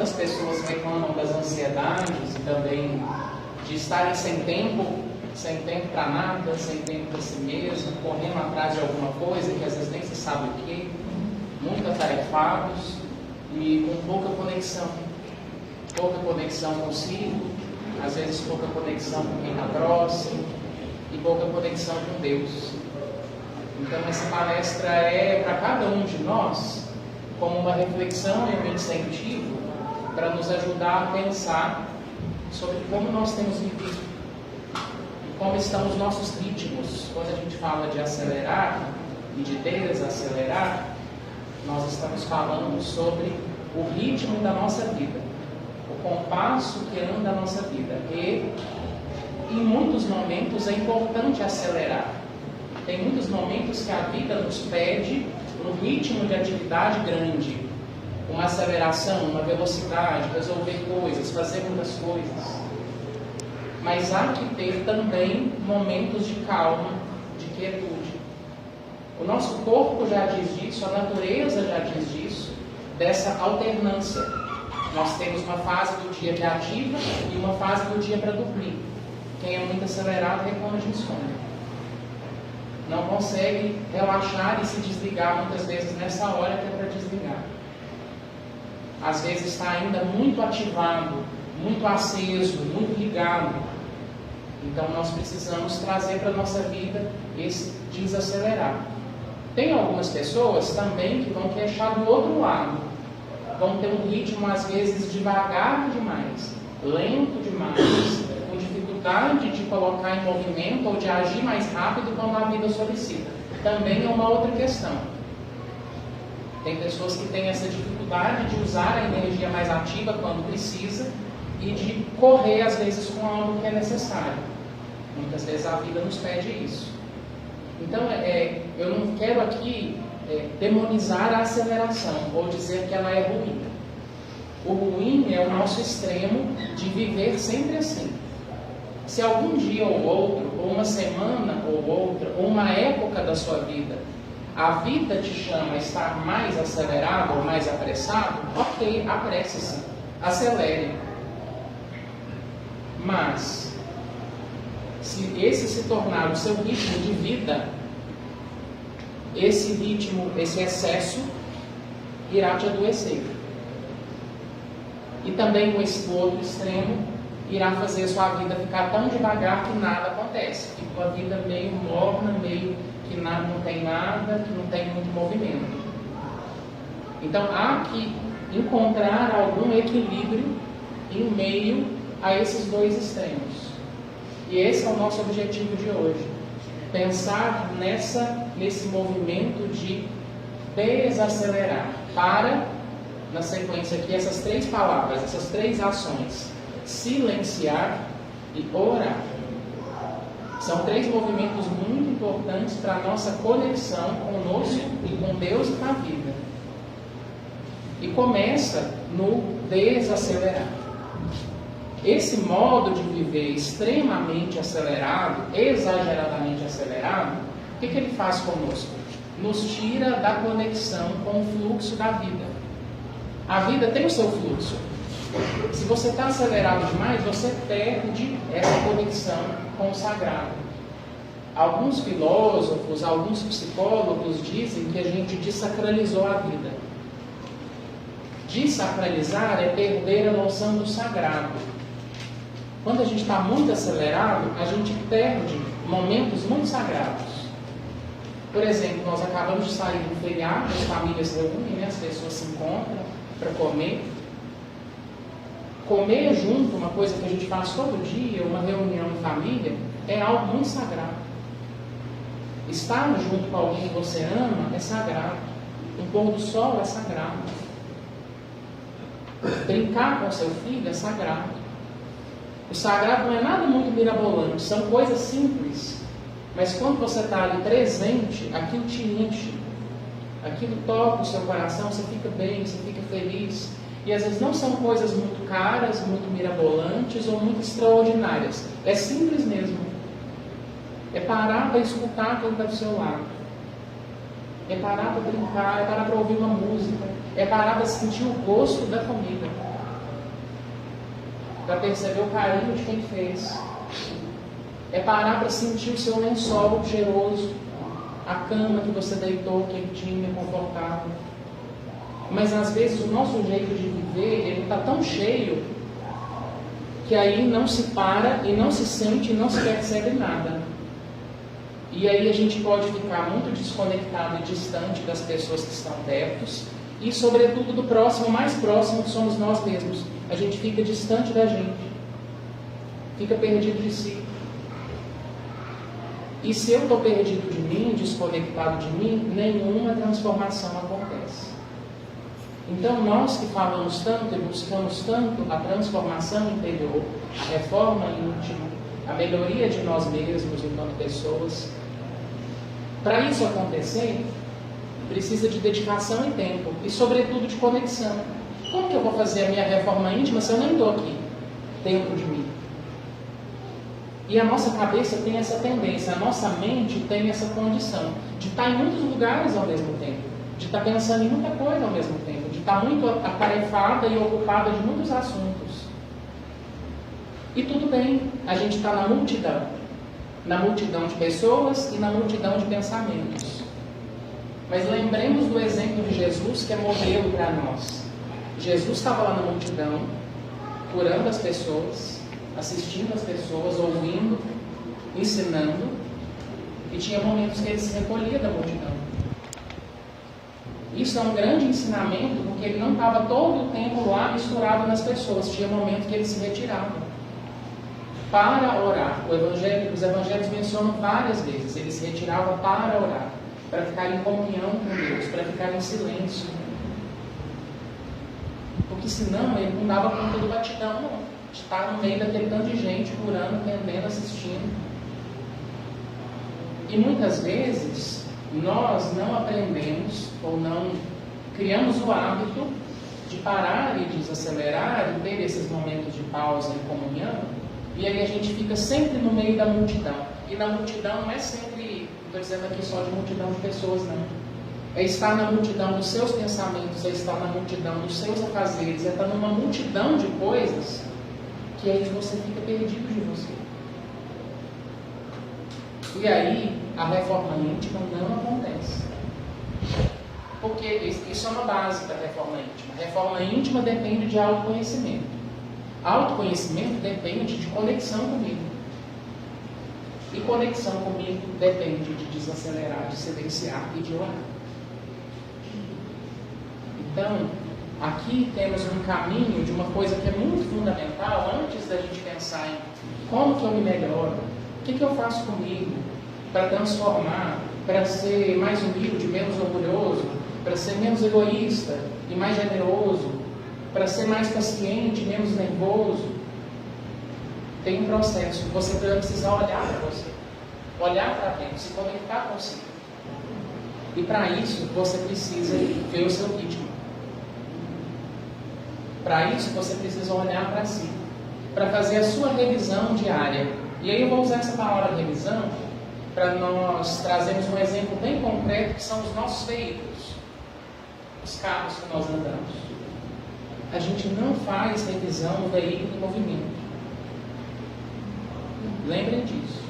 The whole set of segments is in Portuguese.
tantas pessoas reclamam das ansiedades e também de estarem sem tempo para nada, sem tempo para si mesmo, correndo atrás de alguma coisa que às vezes nem se sabe o que, muito atarefados e com pouca conexão consigo, às vezes pouca conexão com quem está próximo e pouca conexão com Deus. Então essa palestra é para cada um de nós como uma reflexão e um incentivo para nos ajudar a pensar sobre como nós temos vivido e como estão os nossos ritmos. Quando a gente fala de acelerar e de desacelerar, nós estamos falando sobre o ritmo da nossa vida, o compasso que anda a nossa vida. E em muitos momentos é importante acelerar. Tem muitos momentos que a vida nos pede um ritmo de atividade grande, uma aceleração, uma velocidade, resolver coisas, fazer muitas coisas. Mas há que ter também momentos de calma, de quietude. O nosso corpo já diz disso, a natureza já diz disso, dessa alternância. Nós temos uma fase do dia que é ativa e uma fase do dia para dormir. Quem é muito acelerado reclama de insônia. Não consegue relaxar e se desligar muitas vezes nessa hora que é para desligar. Às vezes está ainda muito ativado, muito aceso, muito ligado. Então nós precisamos trazer para a nossa vida esse desacelerar. Tem algumas pessoas também que vão queixar do outro lado. Vão ter um ritmo às vezes devagar demais, lento demais, com dificuldade de colocar em movimento ou de agir mais rápido quando a vida solicita. Também é uma outra questão. Tem pessoas que têm essa dificuldade de usar a energia mais ativa quando precisa e de correr às vezes com algo que é necessário. Muitas vezes a vida nos pede isso. Então eu não quero aqui demonizar a aceleração ou dizer que ela é ruim. O ruim é o nosso extremo de viver sempre assim. Se algum dia ou outro, ou uma semana ou outra, ou uma época da sua vida, a vida te chama a estar mais acelerado ou mais apressado, ok, apresse-se, acelere. Mas, se esse se tornar o seu ritmo de vida, esse ritmo, esse excesso, irá te adoecer. E também o outro extremo irá fazer a sua vida ficar tão devagar que nada acontece. Fica uma vida meio morna, meio que não tem nada, que não tem muito movimento. Então há que encontrar algum equilíbrio em meio a esses dois extremos. E esse é o nosso objetivo de hoje. Pensar nesse movimento de desacelerar. Para, na sequência aqui, essas três palavras, essas três ações. Silenciar e orar. São três movimentos muito importantes para a nossa conexão conosco e com Deus e com a vida. E começa no desacelerar. Esse modo de viver extremamente acelerado, exageradamente acelerado, o que ele faz conosco? Nos tira da conexão com o fluxo da vida. A vida tem o seu fluxo. Se você está acelerado demais, você perde essa conexão com o sagrado. Alguns filósofos, alguns psicólogos dizem que a gente desacralizou a vida. Desacralizar é perder a noção do sagrado. Quando a gente está muito acelerado, a gente perde momentos muito sagrados. Por exemplo, nós acabamos de sair do feriado, as famílias se reúnem, as pessoas se encontram para comer. Comer junto, uma coisa que a gente faz todo dia, uma reunião em família, é algo muito sagrado. Estar junto com alguém que você ama é sagrado. Um pôr do sol é sagrado. Brincar com seu filho é sagrado. O sagrado não é nada muito mirabolante, são coisas simples. Mas quando você está ali presente, aquilo te enche. Aquilo toca o seu coração, você fica bem, você fica feliz. E às vezes não são coisas muito caras, muito mirabolantes ou muito extraordinárias. É simples mesmo. É parar para escutar quem está do seu lado. É parar para brincar, é parar para ouvir uma música. É parar para sentir o gosto da comida. para perceber o carinho de quem fez. É parar para sentir o seu lençol cheiroso, a cama que você deitou, quentinha, confortável. Mas às vezes o nosso jeito de viver, ele está tão cheio, que aí não se para e não se sente e não se percebe nada. E aí a gente pode ficar muito desconectado e distante das pessoas que estão perto e, sobretudo, do próximo, mais próximo, que somos nós mesmos. A gente fica distante da gente, fica perdido de si. E se eu estou perdido de mim, desconectado de mim, nenhuma transformação acontece. Então, nós que falamos tanto e buscamos tanto a transformação interior, a reforma íntima, a melhoria de nós mesmos enquanto pessoas, para isso acontecer, precisa de dedicação e tempo, e sobretudo de conexão. Como que eu vou fazer a minha reforma íntima se eu nem estou aqui, dentro de mim? E a nossa cabeça tem essa tendência, a nossa mente tem essa condição de estar em muitos lugares ao mesmo tempo, de estar pensando em muita coisa ao mesmo tempo, de estar muito atarefada e ocupada de muitos assuntos. E tudo bem, a gente está na multidão de pessoas e na multidão de pensamentos. Mas lembremos do exemplo de Jesus, que é modelo para nós. Jesus estava lá na multidão, curando as pessoas, assistindo as pessoas, ouvindo, ensinando, e tinha momentos que ele se recolhia da multidão. Isso é um grande ensinamento, porque ele não estava todo o tempo lá misturado nas pessoas, tinha momentos que ele se retirava para orar. Os evangelhos mencionam várias vezes, ele se retirava para orar, para ficar em comunhão com Deus, para ficar em silêncio. Porque senão ele não dava conta do batidão, não. De estar no meio daquele tanto de gente, curando, atendendo, assistindo. E muitas vezes nós não aprendemos ou não criamos o hábito de parar e desacelerar e ter esses momentos de pausa e comunhão, e aí a gente fica sempre no meio da multidão. E na multidão não é sempre, estou dizendo aqui só de multidão de pessoas, não. É estar na multidão dos seus pensamentos, é estar na multidão dos seus afazeres, é estar numa multidão de coisas que aí você fica perdido de você. E aí a reforma íntima não acontece. Porque isso é uma base da reforma íntima. A reforma íntima depende de autoconhecimento. Autoconhecimento depende de conexão comigo. E conexão comigo depende de desacelerar, de silenciar e de orar. Então, aqui temos um caminho de uma coisa que é muito fundamental antes da gente pensar em como que eu me melhoro, o que eu faço comigo para transformar, para ser mais humilde, menos orgulhoso, para ser menos egoísta e mais generoso, para ser mais paciente, menos nervoso. Tem um processo, você precisa olhar para você, olhar para dentro, se conectar consigo. E para isso você precisa ver o seu ritmo. Para isso você precisa olhar para si, para fazer a sua revisão diária. E aí eu vou usar essa palavra revisão para nós trazermos um exemplo bem concreto, que são os nossos veículos, os carros que nós andamos. A gente não faz revisão no veículo em movimento. Lembrem disso.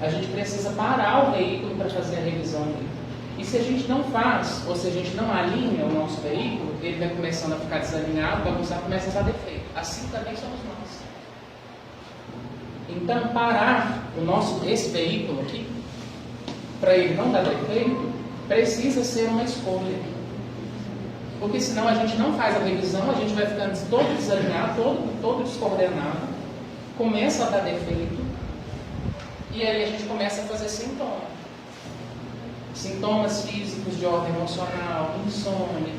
A gente precisa parar o veículo para fazer a revisão dele. E se a gente não faz, ou se a gente não alinha o nosso veículo, ele vai começando a ficar desalinhado, começa a dar defeito. Assim também somos nós. Então, parar esse veículo aqui, para ele não dar defeito, precisa ser uma escolha. Porque senão a gente não faz a revisão, a gente vai ficando todo desalinhado, todo descoordenado, começa a dar defeito, e aí a gente começa a fazer sintomas. Sintomas físicos de ordem emocional, insônia,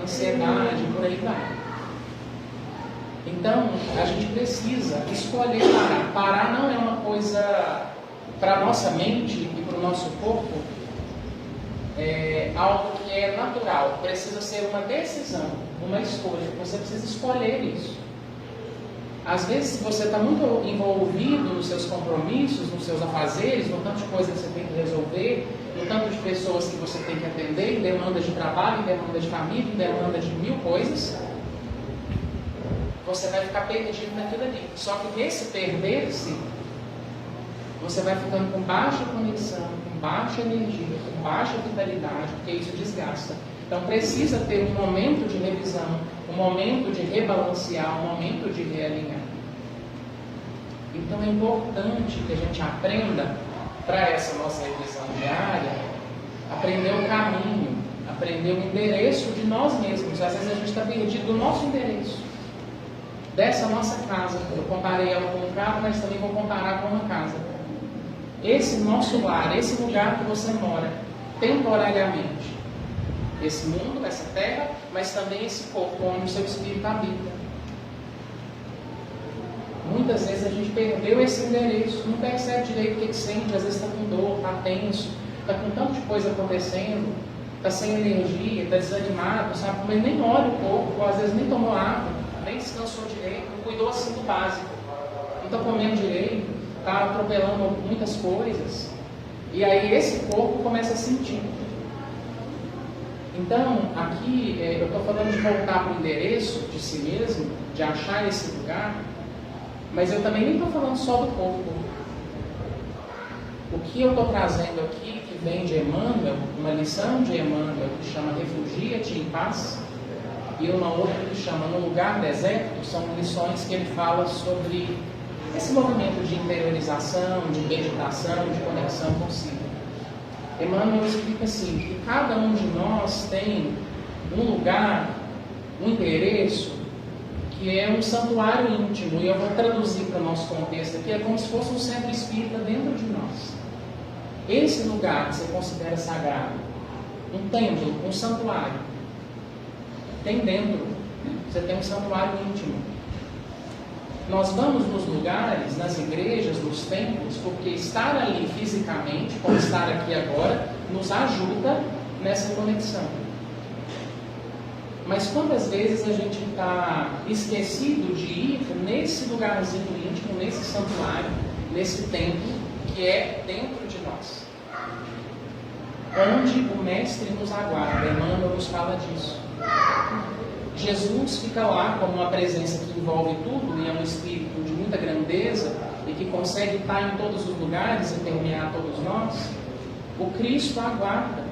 ansiedade, por aí vai. Então, a gente precisa escolher parar. Parar não é uma coisa para a nossa mente e para o nosso corpo, é algo que é natural. Precisa ser uma decisão, uma escolha. Você precisa escolher isso. Às vezes, se você está muito envolvido nos seus compromissos, nos seus afazeres, no tanto de coisas que você tem que resolver, no tanto de pessoas que você tem que atender, em demandas de trabalho, em demanda de família, em demanda de mil coisas, você vai ficar perdido naquilo ali. Só que nesse perder-se, você vai ficando com baixa conexão, com baixa energia, com baixa vitalidade, porque isso desgasta. Então precisa ter um momento de revisão, um momento de rebalancear, um momento de realinhar. Então é importante que a gente aprenda, para essa nossa revisão diária, aprender o caminho, aprender o endereço de nós mesmos. Às vezes a gente está perdido do nosso endereço, dessa nossa casa. Eu comparei ela com um carro, mas também vou comparar com uma casa. Esse nosso lar, esse lugar que você mora, temporariamente. Esse mundo, essa terra, mas também esse corpo onde o seu espírito habita. Muitas vezes a gente perdeu esse endereço, não percebe direito o que sente, às vezes está com dor, está tenso, está com tanta coisa acontecendo, está sem energia, está desanimado, sabe? Mas nem olha o corpo, às vezes nem tomou água, nem descansou direito, não cuidou assim do básico, não está comendo direito, está atropelando muitas coisas, e aí esse corpo começa a sentir. Então, aqui eu estou falando de voltar para o endereço de si mesmo, de achar esse lugar, mas eu também nem estou falando só do corpo. O que eu estou trazendo aqui, que vem de Emmanuel, uma lição de Emmanuel que chama Refugia-te em Paz, e uma outra que chama No Lugar Deserto, são lições que ele fala sobre esse movimento de interiorização, de meditação, de conexão consigo. Emmanuel explica assim, que cada um de nós tem um lugar, um endereço, que é um santuário íntimo, e eu vou traduzir para o nosso contexto aqui, é como se fosse um centro espírita dentro de nós. Esse lugar que você considera sagrado, um templo, um santuário, tem dentro, você tem um santuário íntimo. Nós vamos nos lugares, nas igrejas, nos templos, porque estar ali fisicamente, como estar aqui agora, nos ajuda nessa conexão. Mas quantas vezes a gente está esquecido de ir nesse lugarzinho íntimo, nesse santuário, nesse templo, que é dentro de nós, onde o Mestre nos aguarda. Emmanuel nos fala disso. Jesus fica lá como uma presença que envolve tudo, e é um espírito de muita grandeza, e que consegue estar em todos os lugares e permear todos nós. O Cristo aguarda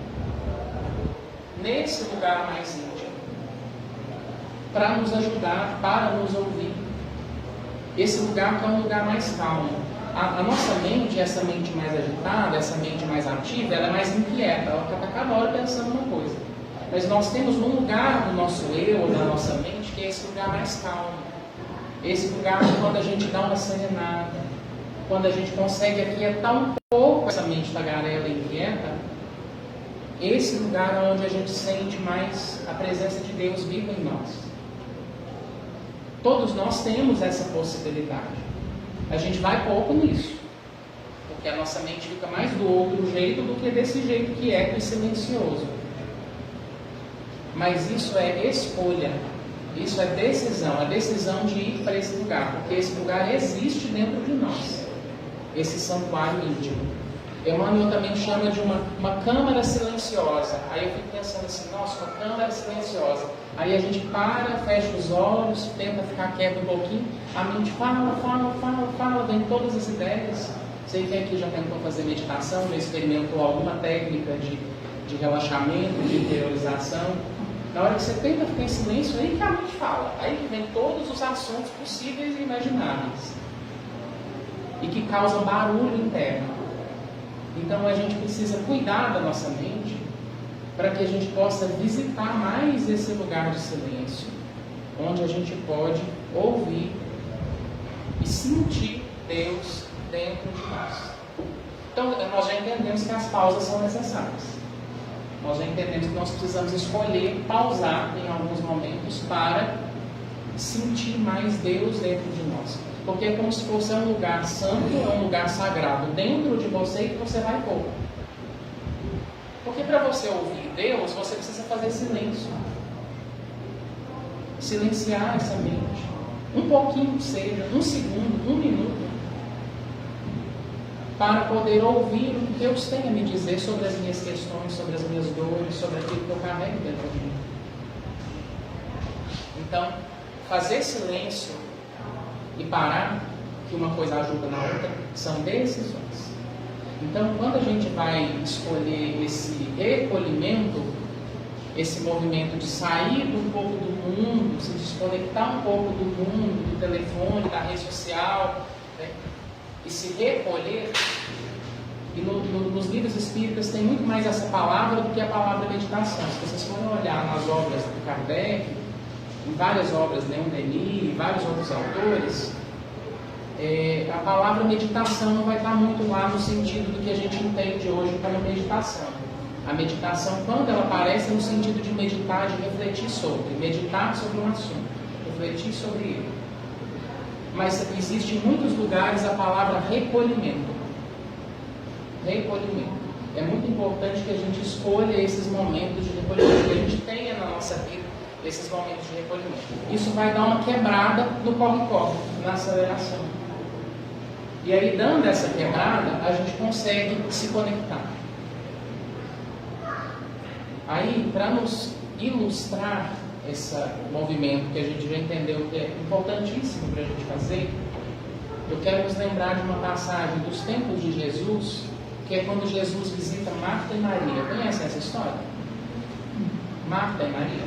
nesse lugar mais íntimo, para nos ajudar, para nos ouvir. Esse lugar que é um lugar mais calmo. A nossa mente, essa mente mais agitada, essa mente mais ativa, ela é mais inquieta, ela está cada hora pensando uma coisa. Mas nós temos um lugar do nosso eu, da nossa mente, que é esse lugar mais calmo. Esse lugar quando a gente dá uma serenada, quando a gente consegue aquietar um pouco essa mente tagarela e inquieta, esse lugar é onde a gente sente mais a presença de Deus viva em nós. Todos nós temos essa possibilidade. A gente vai pouco nisso, porque a nossa mente fica mais do outro jeito do que desse jeito quieto e silencioso. Mas isso é escolha, isso é decisão de ir para esse lugar, porque esse lugar existe dentro de nós, esse santuário íntimo. Emmanuel também chama de uma câmara silenciosa. Aí eu fico pensando assim, nossa, uma câmara silenciosa. Aí a gente para, fecha os olhos, tenta ficar quieto um pouquinho, a mente fala, vem todas as ideias. Sei que aqui já tentou fazer meditação, já experimentou alguma técnica de relaxamento, de interiorização. Na hora que você tenta ficar em silêncio, aí que a mente fala. Aí que vem todos os assuntos possíveis e imagináveis, e que causam barulho interno. Então a gente precisa cuidar da nossa mente para que a gente possa visitar mais esse lugar de silêncio, onde a gente pode ouvir e sentir Deus dentro de nós. Então nós já entendemos que as pausas são necessárias. Nós já entendemos que nós precisamos escolher pausar em alguns momentos para sentir mais Deus dentro de nós. Porque é como se fosse um lugar santo, é um lugar sagrado dentro de você e que você vai pôr. Porque para você ouvir Deus, você precisa fazer silêncio. Silenciar essa mente. Um pouquinho que seja, um segundo, um minuto. Para poder ouvir o que Deus tem a me dizer sobre as minhas questões, sobre as minhas dores, sobre aquilo que eu carrego dentro de mim. Então, fazer silêncio e parar, que uma coisa ajuda na outra, são decisões. Então, quando a gente vai escolher esse recolhimento, esse movimento de sair um pouco do mundo, se desconectar um pouco do mundo, do telefone, da rede social, né, e se recolher, e nos livros espíritas tem muito mais essa palavra do que a palavra meditação. Se vocês forem olhar nas obras do Kardec, em várias obras, Leon Denis e vários outros autores, a palavra meditação não vai estar muito lá no sentido do que a gente entende hoje como meditação. A meditação, quando ela aparece, é no sentido de meditar, de refletir sobre, meditar sobre um assunto, refletir sobre ele. Mas existe em muitos lugares a palavra recolhimento. Recolhimento. É muito importante que a gente escolha esses momentos de recolhimento, que a gente tenha na nossa vida esses momentos de recolhimento. Isso vai dar uma quebrada no corre-corre, na aceleração. E aí, dando essa quebrada, a gente consegue se conectar. Aí, para nos ilustrar esse movimento que a gente já entendeu que é importantíssimo para a gente fazer, eu quero nos lembrar de uma passagem dos tempos de Jesus, que é quando Jesus visita Marta e Maria. Conhecem essa história? Marta e Maria?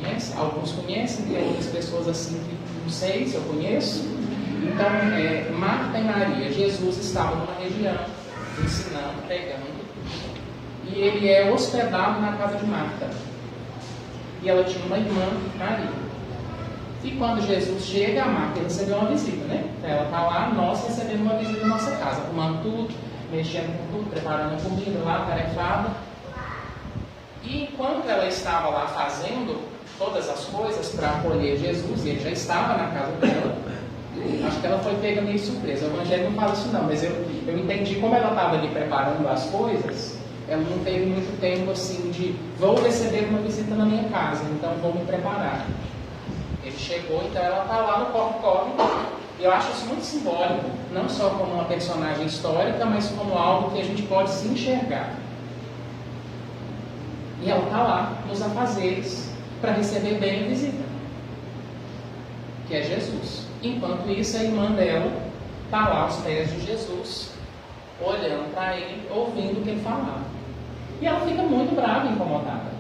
Conhece? Alguns conhecem, tem outras pessoas assim que não sei se eu conheço. Então, Marta e Maria, Jesus estava numa região, ensinando, pregando, e ele é hospedado na casa de Marta. E ela tinha uma irmã, Maria. E quando Jesus chega, a Marta recebeu uma visita, né? Ela está lá, nós recebendo uma visita na nossa casa, arrumando tudo, mexendo com tudo, preparando a comida lá, tarefada. E enquanto ela estava lá fazendo todas as coisas para acolher Jesus, e ele já estava na casa dela, acho que ela foi pega meio surpresa. O Evangelho não fala isso não, mas eu entendi como ela estava ali preparando as coisas, ela não teve muito tempo assim de vou receber uma visita na minha casa, então vou me preparar. Ele chegou, então ela está lá no corre-corre, e eu acho isso muito simbólico, não só como uma personagem histórica, mas como algo que a gente pode se enxergar. E ela está lá nos afazeres para receber bem a visita, que é Jesus. Enquanto isso, a irmã dela está lá aos pés de Jesus, olhando para ele, ouvindo o que ele falava. E ela fica muito brava e incomodada.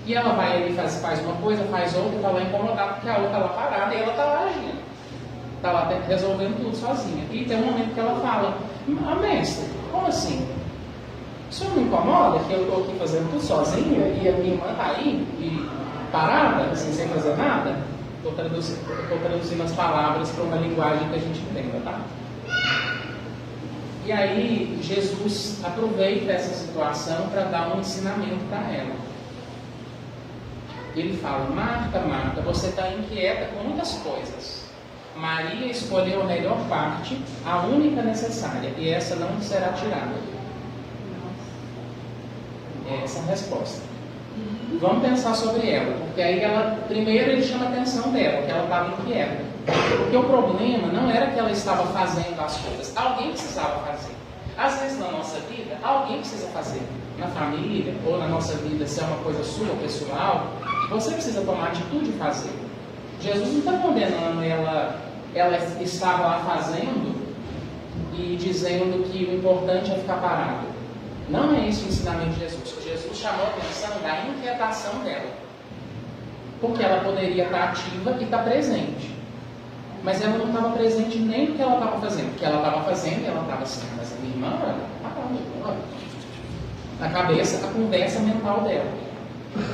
E ela vai ali, faz uma coisa, faz outra, está lá incomodada, porque a outra está lá parada e ela está lá agindo. Está lá resolvendo tudo sozinha. E tem um momento que ela fala, mestre, como assim? O senhor não incomoda que eu estou aqui fazendo tudo sozinha e a minha irmã está aí e parada, assim, sem fazer nada? Estou traduzindo as palavras para uma linguagem que a gente entenda, tá? E aí, Jesus aproveita essa situação para dar um ensinamento para ela. Ele fala, Marta, Marta, você está inquieta com muitas coisas. Maria escolheu a melhor parte, a única necessária, e essa não será tirada. É essa a resposta. Vamos pensar sobre ela, porque aí primeiro ele chama a atenção dela, que ela estava inquieta. Porque o problema não era que ela estava fazendo as coisas, alguém precisava fazer. Às vezes na nossa vida, alguém precisa fazer. Na família, ou na nossa vida, se é uma coisa sua, pessoal, você precisa tomar atitude e fazer. Jesus não está condenando ela estava lá fazendo e dizendo que o importante é ficar parado. Não é esse o ensinamento de Jesus. Jesus chamou a atenção da inquietação dela. Porque ela poderia estar ativa e estar presente. Mas ela não estava presente nem no que ela estava fazendo. O que ela estava fazendo, ela estava assim, mas a minha irmã, olha, na cabeça, a conversa mental dela.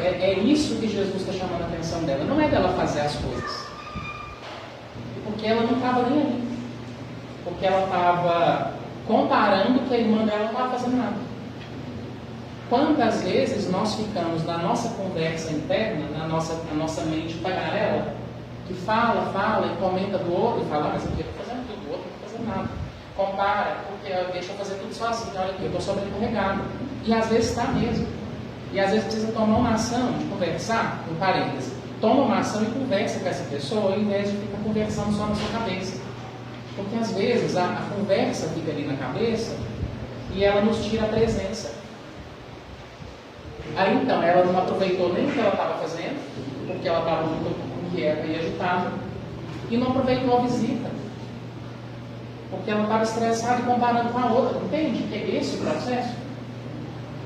É isso que Jesus está chamando a atenção dela. Não é dela fazer as coisas. Porque ela não estava nem ali. Porque ela estava comparando que a irmã dela não estava fazendo nada. Quantas vezes nós ficamos na nossa conversa interna, na nossa mente tagarela, que fala e comenta do outro e fala, mas eu estou fazendo tudo, o outro não está fazendo nada. Compara, porque deixa eu fazer tudo sozinho, olha aqui, eu estou sobrecarregado. E às vezes está mesmo. E às vezes precisa tomar uma ação de conversar, em parênteses. Toma uma ação e conversa com essa pessoa, ao invés de ficar conversando só na sua cabeça. Porque às vezes a conversa fica ali na cabeça e ela nos tira a presença. Aí então, ela não aproveitou nem o que ela estava fazendo, porque ela estava muito inquieta e agitada, e não aproveitou a visita, porque ela estava estressada e comparando com a outra. Entende que é esse o processo?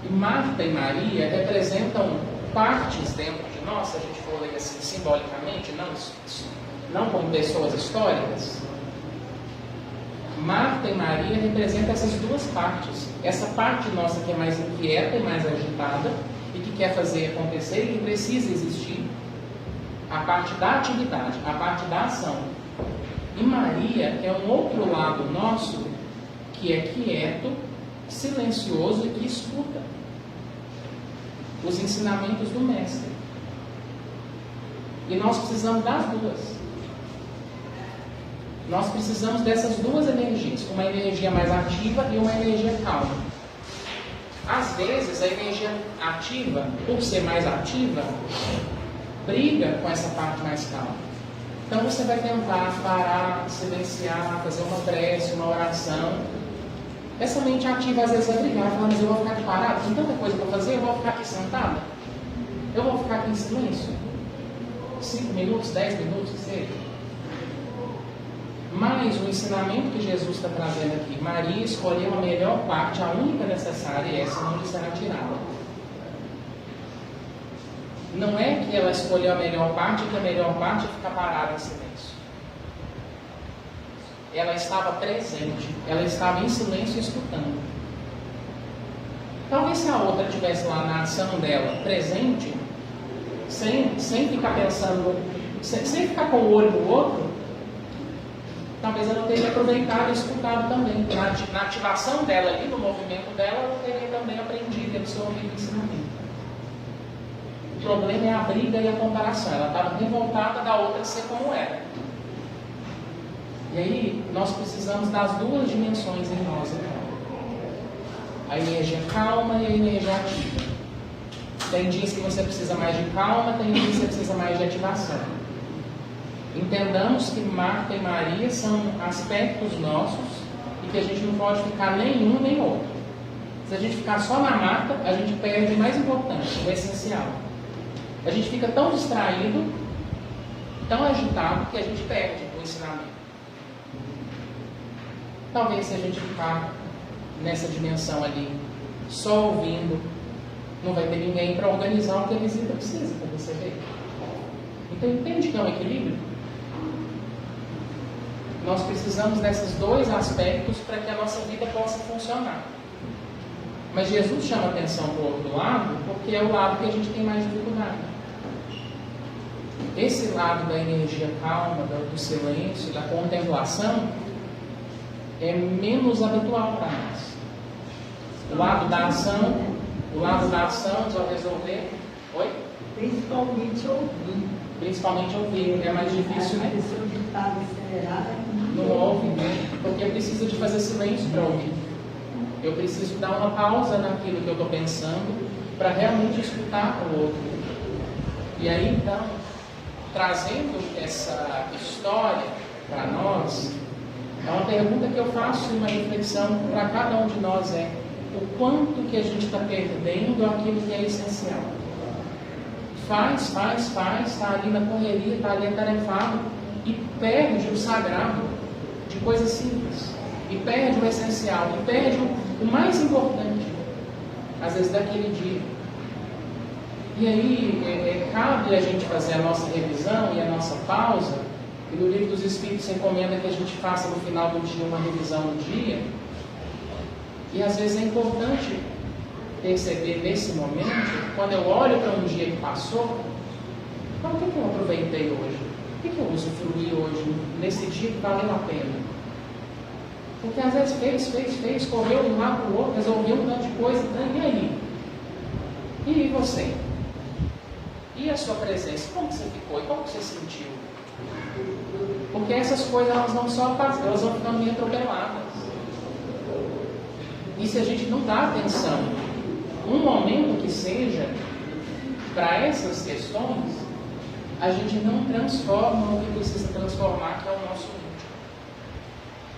E Marta e Maria representam partes dentro de nós, se a gente for ler assim simbolicamente, não como pessoas históricas. Marta e Maria representam essas duas partes. Essa parte nossa que é mais inquieta e mais agitada e que quer fazer acontecer e que precisa existir. A parte da atividade, a parte da ação. E Maria é um outro lado nosso que é quieto, silencioso e que escuta os ensinamentos do Mestre. E nós precisamos das duas. Nós precisamos dessas duas energias, uma energia mais ativa e uma energia calma. Às vezes, a energia ativa, por ser mais ativa, briga com essa parte mais calma. Então você vai tentar parar, silenciar, fazer uma prece, uma oração. Essa mente ativa às vezes vai brigar, falar, mas eu vou ficar aqui parado, tem tanta coisa para fazer, eu vou ficar aqui sentada? Eu vou ficar aqui em silêncio? 5 minutos, 10 minutos, que seja. Mas o ensinamento que Jesus está trazendo aqui, Maria escolheu a melhor parte, a única necessária, e essa não lhe será tirada. Não é que ela escolheu a melhor parte, que a melhor parte é ficar parada em silêncio. Ela estava presente, ela estava em silêncio escutando. Talvez se a outra estivesse lá na ação dela, presente, sem ficar pensando, sem ficar com o olho no outro, talvez ela não teria aproveitado e escutado também. Na ativação dela ali, no movimento dela, ela teria também aprendido e absorvido o ensinamento. O problema é a briga e a comparação. Ela estava revoltada da outra ser como era. E aí, nós precisamos das duas dimensões em nós, então. A energia calma e a energia ativa. Tem dias que você precisa mais de calma, tem dias que você precisa mais de ativação. Entendamos que Marta e Maria são aspectos nossos e que a gente não pode ficar nenhum nem outro. Se a gente ficar só na Marta, a gente perde o mais importante, o essencial. A gente fica tão distraído, tão agitado, que a gente perde o ensinamento. Talvez se a gente ficar nessa dimensão ali, só ouvindo, não vai ter ninguém para organizar o que a visita precisa para você ver. Então entende que é um equilíbrio? Nós precisamos desses dois aspectos para que a nossa vida possa funcionar. Mas Jesus chama atenção para o outro lado, porque é o lado que a gente tem mais dificuldade. Esse lado da energia calma, do silêncio, da contemplação, é menos habitual para nós. O lado da ação, de resolver. Oi? Principalmente ouvir, é mais difícil, né? Não ouve, né? Porque eu preciso de fazer silêncio para ouvir. Eu preciso dar uma pausa naquilo que eu estou pensando para realmente escutar o outro. E aí, então, trazendo essa história para nós, é uma pergunta que eu faço e uma reflexão para cada um de nós é: o quanto que a gente está perdendo aquilo que é essencial? Está ali na correria, está ali atarefado e perde o sagrado de coisas simples, e perde o essencial, e perde o mais importante, às vezes, daquele dia. E aí, cabe a gente fazer a nossa revisão e a nossa pausa, e no Livro dos Espíritos se encomenda que a gente faça no final do dia uma revisão do dia, e às vezes é importante perceber nesse momento, quando eu olho para um dia que passou, o que eu aproveitei hoje? O que eu usufruí hoje, nesse dia que valeu a pena? Porque às vezes fez, correu de um lado para o outro, resolveu um tanto de coisa, e aí? E você? E a sua presença? Como você ficou? E como você sentiu? Porque essas coisas, elas não só passam, elas vão ficando meio atropeladas. E se a gente não dá atenção, um momento que seja, para essas questões, a gente não transforma o que precisa transformar, que é o nosso íntimo.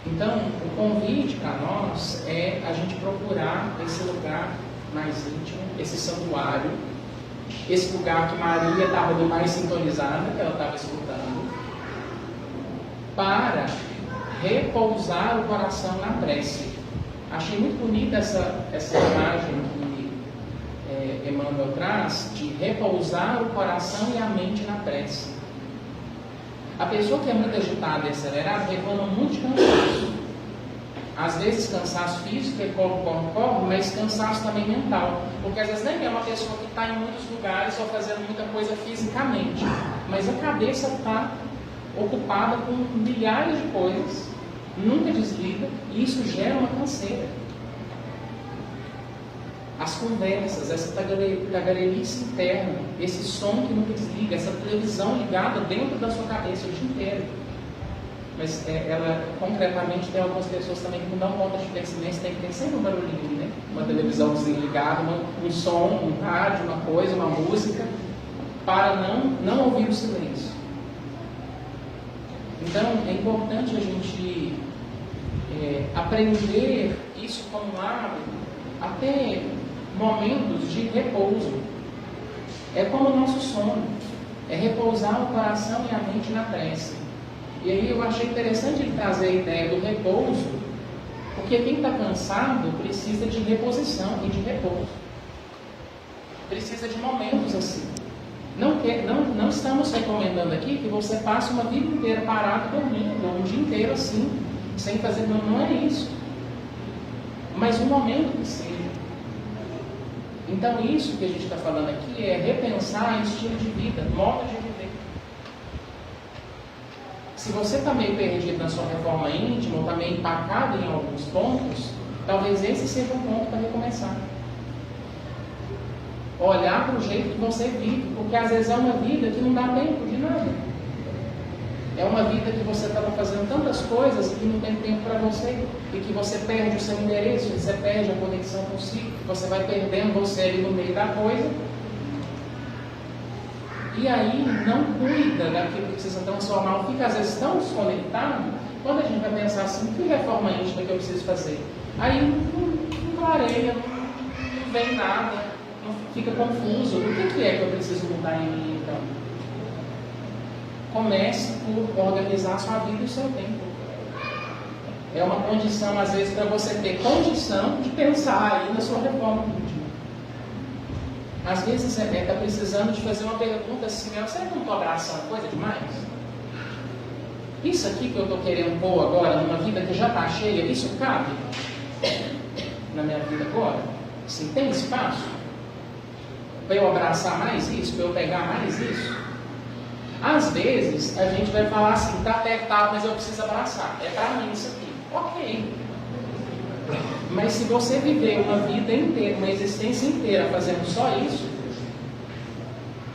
Então, o convite para nós é a gente procurar esse lugar mais íntimo, esse santuário, esse lugar que Maria estava do mais sintonizada, que ela estava escutando, para repousar o coração na prece. Achei muito bonita essa imagem que Emmanuel traz, de repousar o coração e a mente na prece. A pessoa que é muito agitada e acelerada reclama muito de cansaço. Às vezes cansaço físico, que corre, mas cansaço também mental. Porque às vezes nem é uma pessoa que está em muitos lugares ou fazendo muita coisa fisicamente, mas a cabeça está ocupada com milhares de coisas, nunca desliga, e isso gera uma canseira. As conversas, essa tagarelice interna, esse som que nunca desliga, essa televisão ligada dentro da sua cabeça o dia inteiro. Mas ela, concretamente, tem algumas pessoas também que não dão conta de ter silêncio, tem que ter sempre um barulhinho, né? Uma televisão desligada, um som, um rádio, uma coisa, uma música, para não ouvir o silêncio. Então, é importante a gente aprender isso como um hábito, até momentos de repouso. É como o nosso sono, é repousar o coração e a mente na prece. E aí eu achei interessante ele trazer a ideia do repouso, porque quem está cansado precisa de reposição e de repouso. Precisa de momentos assim. Não estamos recomendando aqui que você passe uma vida inteira parado dormindo, um dia inteiro assim, sem fazer, não é isso. Mas um momento que seja. Então isso que a gente está falando aqui é repensar estilo de vida, modo de viver. Se você está meio perdido na sua reforma íntima, ou está meio empacado em alguns pontos, talvez esse seja um ponto para recomeçar. Olhar para o jeito que você vive, porque às vezes é uma vida que não dá tempo de nada. É uma vida que você estava fazendo tantas coisas e que não tem tempo para você, e que você perde o seu endereço, você perde a conexão consigo, que você vai perdendo você ali no meio da coisa. E aí não cuida daquilo que precisa transformar, fica às vezes tão desconectado, quando a gente vai pensar assim, que reforma íntima que eu preciso fazer? Aí não clareia, não vem nada, não fica confuso. O que é que eu preciso mudar em mim então? Comece por organizar a sua vida e o seu tempo. É uma condição, às vezes, para você ter condição de pensar aí na sua reforma íntima. Às vezes você está precisando de fazer uma pergunta assim, será que eu não estou abraçando coisa demais? Isso aqui que eu estou querendo pôr agora, numa vida que já está cheia, isso cabe na minha vida agora? Assim, tem espaço? Para eu abraçar mais isso? Para eu pegar mais isso? Às vezes a gente vai falar assim, está apertado, mas eu preciso abraçar. É para mim isso aqui. Ok. Mas se você viver uma vida inteira, uma existência inteira fazendo só isso,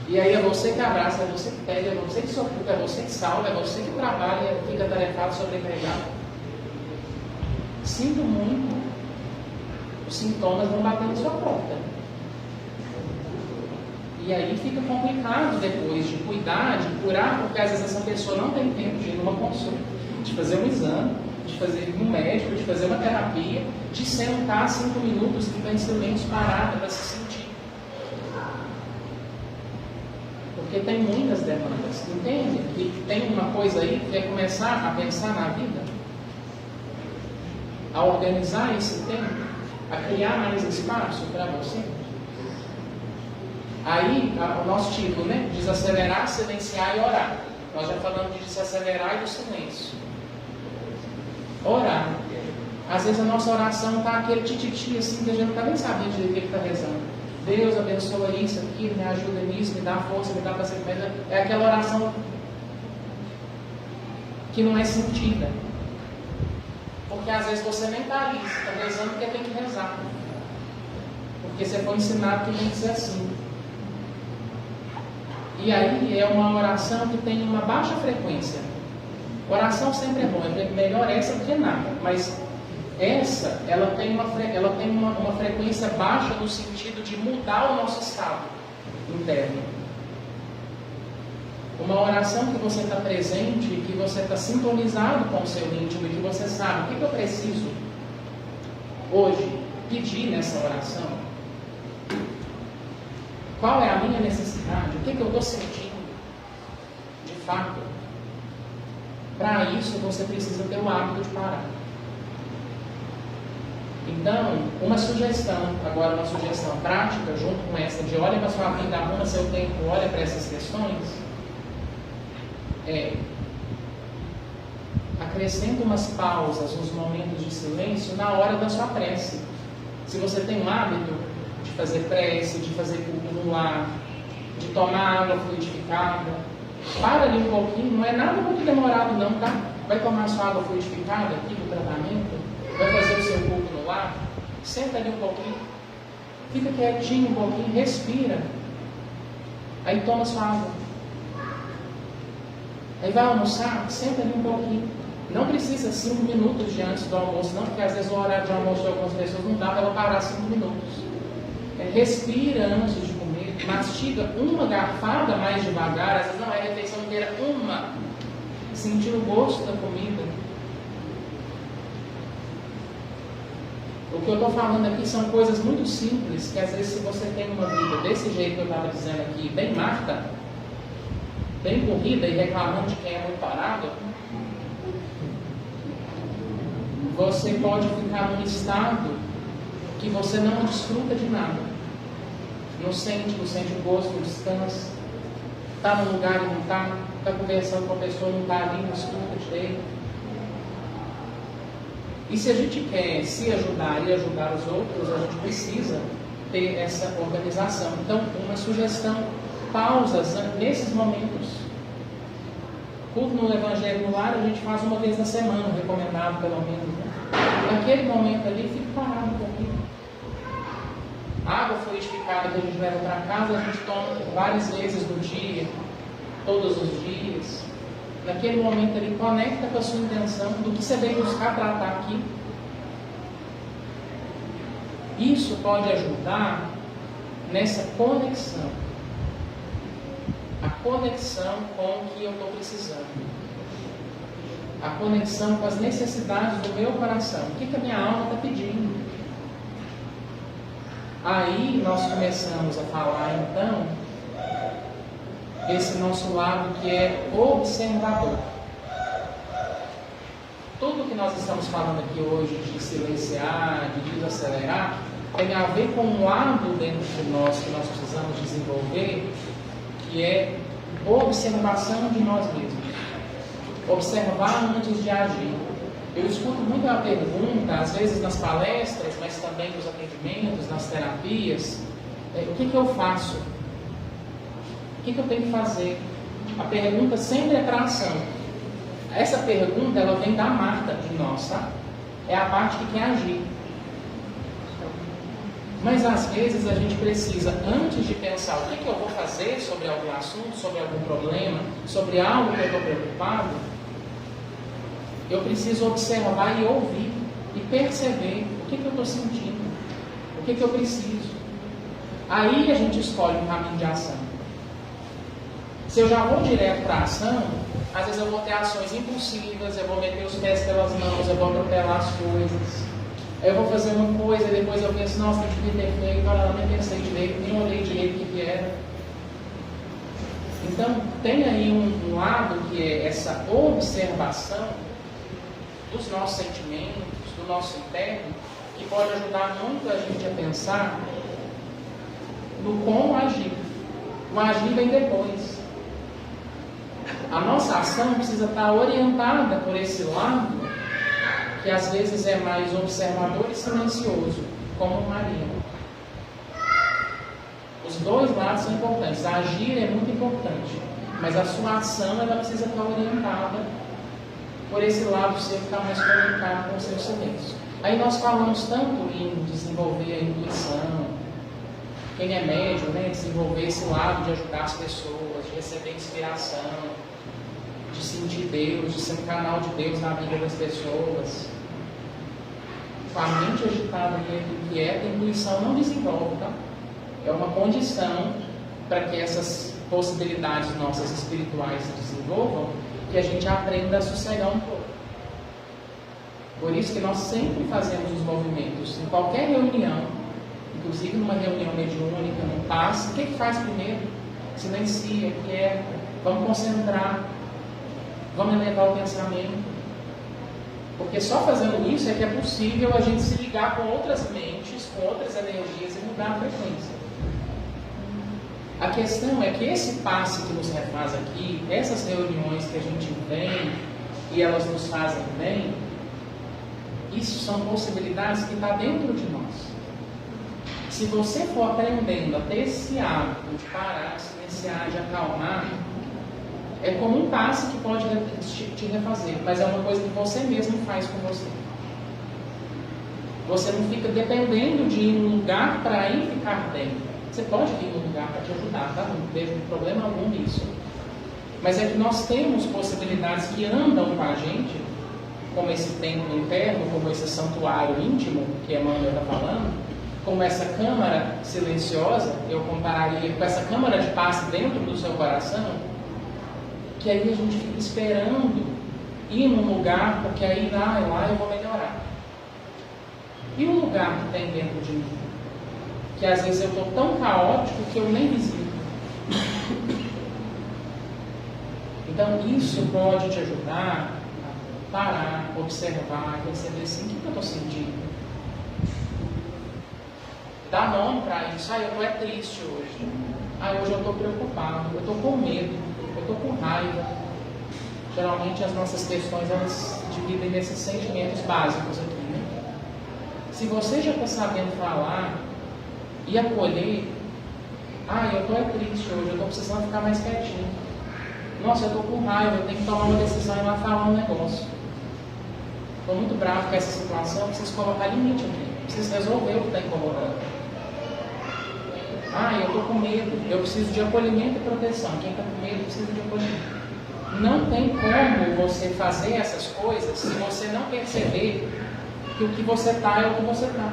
e aí é você que abraça, é você que pega, é você que se ocupa, é você que salva, é você que trabalha, fica tarefado, sobrecarregado. Sinto muito, os sintomas vão bater na sua porta. E aí fica complicado depois de cuidar, de curar, porque às vezes essa pessoa não tem tempo de ir numa consulta, de fazer um exame, de fazer um médico, de fazer uma terapia, de sentar 5 minutos, ficar em silêncio, parada para se sentir. Porque tem muitas demandas, entende? E tem uma coisa aí que é começar a pensar na vida, a organizar esse tempo, a criar mais espaço para você. Aí, o nosso título, né? Desacelerar, silenciar e orar. Nós já falamos de desacelerar e do silêncio. Orar. Às vezes a nossa oração está aquele tititi assim, que a gente não está nem sabendo direito o que está rezando. Deus abençoa isso, aquilo, me ajuda nisso, me dá força, me dá paciência. É aquela oração que não é sentida. Porque às vezes você nem está ali, você está rezando porque tem que rezar. Porque você foi ensinado que tem que ser assim. E aí é uma oração que tem uma baixa frequência. Oração sempre é bom, é melhor essa do que nada. Mas essa, ela tem uma frequência baixa no sentido de mudar o nosso estado interno. Uma oração que você está presente, que você está sintonizado com o seu íntimo, e que você sabe o que eu preciso hoje pedir nessa oração. Qual é a minha necessidade? O que eu estou sentindo? De fato. Para isso, você precisa ter o hábito de parar. Então, uma sugestão prática, junto com essa de olha para a sua vida, arruma seu tempo, olha para essas questões, acrescenta umas pausas, uns momentos de silêncio na hora da sua prece. Se você tem um hábito de fazer prece, de fazer culto no lar, de tomar água fluidificada, para ali um pouquinho, não é nada muito demorado não, tá? Vai tomar sua água fluidificada aqui do tratamento, vai fazer o seu culto no lar, senta ali um pouquinho, fica quietinho um pouquinho, respira, aí toma sua água. Aí vai almoçar, senta ali um pouquinho. Não precisa 5 minutos de antes do almoço, não, porque às vezes o horário de almoço de algumas pessoas não dá para ela parar 5 minutos. Respira antes de comer, mastiga uma garfada mais devagar, às vezes não é a refeição inteira, uma, sentir o gosto da comida. O que eu estou falando aqui são coisas muito simples, que às vezes se você tem uma vida desse jeito que eu estava dizendo aqui, bem Marta, bem corrida e reclamando de quem é muito parado, você pode ficar num estado que você não desfruta de nada. Não sente o gosto, não descansa. Está num lugar e não está. Está conversando com a pessoa e não está ali, não escuta direito. E se a gente quer se ajudar e ajudar os outros, a gente precisa ter essa organização. Então, uma sugestão, pausas nesses momentos. Culto no Evangelho no lar, a gente faz uma vez na semana, recomendado pelo menos. Né? Naquele momento ali, fica parado um pouquinho. Água fluidificada que a gente leva para casa, a gente toma várias vezes no dia, todos os dias. Naquele momento ali, conecta com a sua intenção do que você veio buscar tratar aqui. Isso pode ajudar nessa conexão. A conexão com o que eu estou precisando. A conexão com as necessidades do meu coração. O que a minha alma está pedindo? Aí nós começamos a falar, então, esse nosso lado que é observador. Tudo que nós estamos falando aqui hoje de silenciar, de desacelerar, tem a ver com um lado dentro de nós que nós precisamos desenvolver, que é observação de nós mesmos. Observar antes de agir. Eu escuto muito a pergunta, às vezes nas palestras, mas também nos atendimentos, nas terapias, o que eu faço? O que eu tenho que fazer? A pergunta sempre é para ação. Essa pergunta, ela vem da Marta em nós, tá? É a parte que quer agir. Mas às vezes a gente precisa, antes de pensar o que eu vou fazer sobre algum assunto, sobre algum problema, sobre algo que eu estou preocupado, eu preciso observar e ouvir e perceber o que eu estou sentindo, o que eu preciso. Aí a gente escolhe um caminho de ação. Se eu já vou direto para a ação, às vezes eu vou ter ações impulsivas, eu vou meter os pés pelas mãos, eu vou atropelar as coisas. Eu vou fazer uma coisa e depois eu penso, nossa, eu devia ter feito, olha, eu nem pensei direito, nem olhei direito o que era. Então, tem aí um lado que é essa observação dos nossos sentimentos, do nosso interno, que pode ajudar muito a gente a pensar no como agir. O agir vem depois. A nossa ação precisa estar orientada por esse lado, que às vezes é mais observador e silencioso, como Maria. Os dois lados são importantes. Agir é muito importante, mas a sua ação ela precisa estar orientada por esse lado seu que está mais conectado com o seu silêncio. Aí nós falamos tanto em desenvolver a intuição, quem é médium, né, desenvolver esse lado de ajudar as pessoas, de receber inspiração, de sentir Deus, de ser um canal de Deus na vida das pessoas. Com a mente agitada e inquieta, a intuição não desenvolve, tá? É uma condição para que essas possibilidades nossas espirituais se desenvolvam, que a gente aprenda a sossegar um pouco. Por isso que nós sempre fazemos os movimentos, em qualquer reunião, em inclusive numa reunião mediúnica, num passe, o que faz primeiro? Silencia, quieta, vamos concentrar, vamos elevar o pensamento. Porque só fazendo isso é que é possível a gente se ligar com outras mentes, com outras energias e mudar a frequência. A questão é que esse passe que nos refaz aqui, essas reuniões que a gente vem e elas nos fazem bem, isso são possibilidades que estão dentro de nós. Se você for aprendendo a ter esse hábito de parar, de silenciar, de acalmar, é como um passe que pode te refazer, mas é uma coisa que você mesmo faz com você. Você não fica dependendo de ir num lugar para ir ficar bem. Você pode ir num lugar para te ajudar, tá? Não vejo problema algum nisso. Mas é que nós temos possibilidades que andam com a gente, como esse templo interno, como esse santuário íntimo que Emmanuel está falando, como essa câmara silenciosa, eu compararia com essa câmara de passe dentro do seu coração, que aí a gente fica esperando ir num lugar, porque aí lá eu vou melhorar. E um lugar que tem dentro de mim, que às vezes eu estou tão caótico que eu nem visito. Então isso pode te ajudar a parar, observar, perceber assim, o que eu estou sentindo? Dá nome para isso. Eu estou triste hoje. Hoje eu estou preocupado, eu estou com medo, eu estou com raiva. Geralmente as nossas questões elas se dividem nesses sentimentos básicos aqui, né? Se você já está sabendo falar e acolher, eu estou triste hoje, eu estou precisando ficar mais quietinho. Nossa, eu estou com raiva, eu tenho que tomar uma decisão e ir lá falar um negócio. Estou muito bravo com essa situação, preciso colocar limite aqui, preciso resolver o que está incomodando. Eu estou com medo, eu preciso de acolhimento e proteção. Quem está com medo precisa de acolhimento. Não tem como você fazer essas coisas se você não perceber que o que você está é o que você está.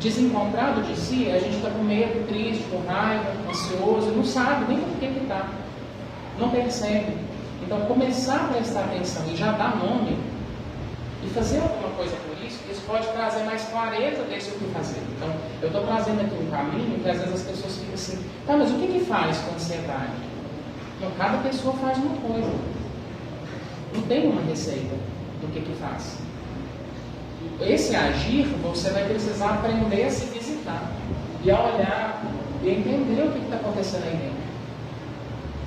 Desencontrado de si, a gente está com medo, triste, com raiva, ansioso, não sabe nem por que está. Não percebe. Então, começar a prestar atenção e já dar nome e fazer alguma coisa por isso, isso pode trazer mais clareza desse o que fazer. Então, eu estou trazendo aqui um caminho que às vezes as pessoas ficam assim, mas o que faz com ansiedade? Então, cada pessoa faz uma coisa. Não tem uma receita do que faz. Esse agir, você vai precisar aprender a se visitar e a olhar e a entender o que está acontecendo aí dentro.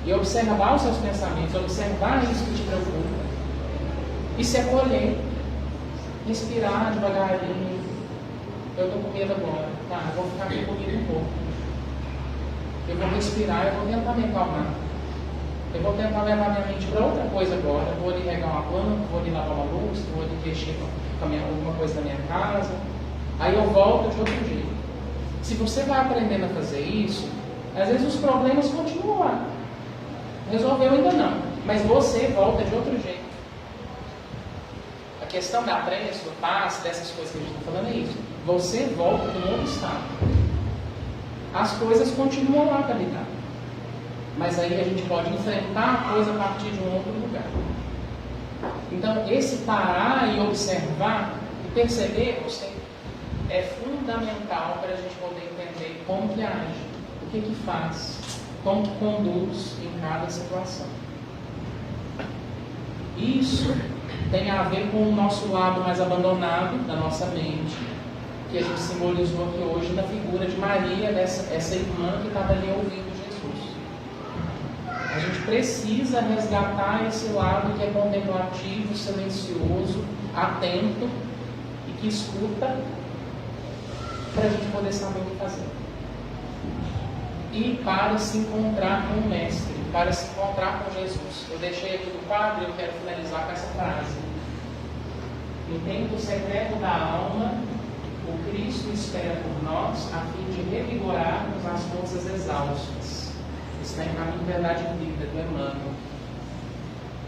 E observar os seus pensamentos, observar isso que te preocupa e se acolher, respirar devagarinho. Eu estou com medo agora, eu vou ficar aqui comigo um pouco. Eu vou respirar, eu vou tentar me acalmar. Eu vou tentar levar minha mente para outra coisa agora. Eu vou ali regar uma planta, vou ali lavar uma luz, vou ali mexer com alguma coisa da minha casa. Aí eu volto de outro jeito. Se você vai aprendendo a fazer isso, às vezes os problemas continuam lá. Resolveu ainda não, mas você volta de outro jeito. A questão da prece, do passe, dessas coisas que a gente está falando é isso. Você volta para um outro estado. As coisas continuam lá para lidar. Mas aí a gente pode enfrentar a coisa a partir de um outro lugar. Então, esse parar e observar e perceber é fundamental para a gente poder entender como que age, o que faz, como que conduz em cada situação. Isso tem a ver com o nosso lado mais abandonado da nossa mente, que a gente simbolizou aqui hoje na figura de Maria, essa irmã que estava ali ouvindo Jesus. A gente precisa resgatar esse lado que é contemplativo, silencioso, atento e que escuta para a gente poder saber o que fazer. E para se encontrar com o Mestre, para se encontrar com Jesus. Eu deixei aqui do quadro e eu quero finalizar com essa frase. No tempo secreto da alma, o Cristo espera por nós a fim de revigorarmos as forças exaustas. Está em Caminho, Verdade e Vida, do Emmanuel.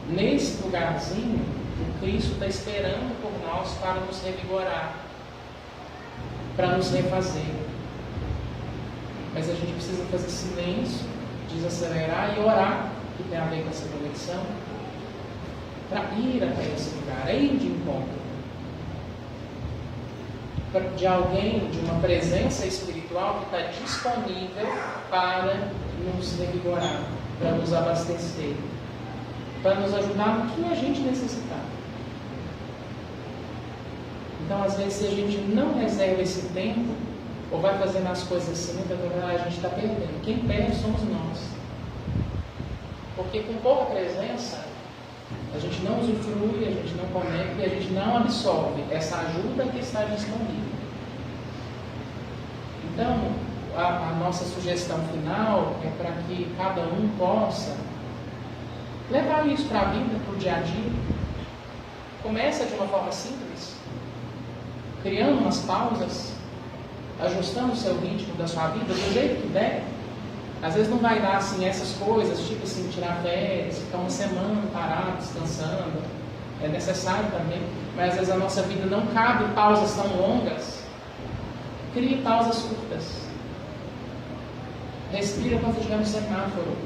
Nesse lugarzinho, o Cristo está esperando por nós para nos revigorar, para nos refazer. Mas a gente precisa fazer silêncio, desacelerar e orar, que tem a ver com essa conexão, para ir até esse lugar, é ir de encontro. de alguém, de uma presença espiritual que está disponível para nos revigorar, para nos abastecer, para nos ajudar no que a gente necessitar. Então, às vezes, se a gente não reserva esse tempo, ou vai fazendo as coisas assim, a gente está perdendo. Quem perde somos nós. Porque com pouca presença, a gente não usufrui, a gente não conecta e a gente não absorve essa ajuda que está disponível. Então, a nossa sugestão final é para que cada um possa levar isso para a vida, para o dia a dia. Começa de uma forma simples, criando umas pausas, ajustando o seu ritmo da sua vida do jeito que der. Às vezes não vai dar assim essas coisas, tipo assim, tirar férias, ficar uma semana parado, descansando. É necessário também, mas às vezes a nossa vida não cabe pausas tão longas. Crie pausas curtas. Respira quando estiver no semáforo,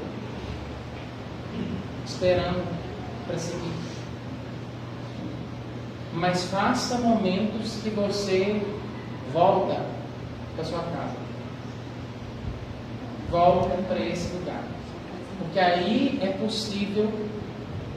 esperando para seguir. Mas faça momentos que você volta para sua casa. Volta para esse lugar. Porque aí é possível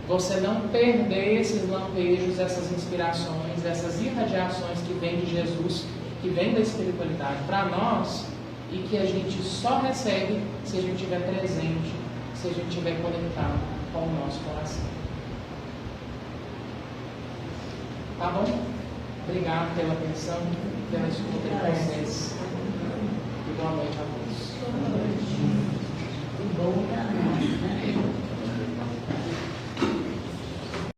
você não perder esses lampejos, essas inspirações, essas irradiações que vêm de Jesus, que vêm da espiritualidade para nós e que a gente só recebe se a gente estiver presente, se a gente estiver conectado com o nosso coração. Tá bom? Obrigado pela atenção, pela escuta de vocês. E boa noite a todos. Boa noite.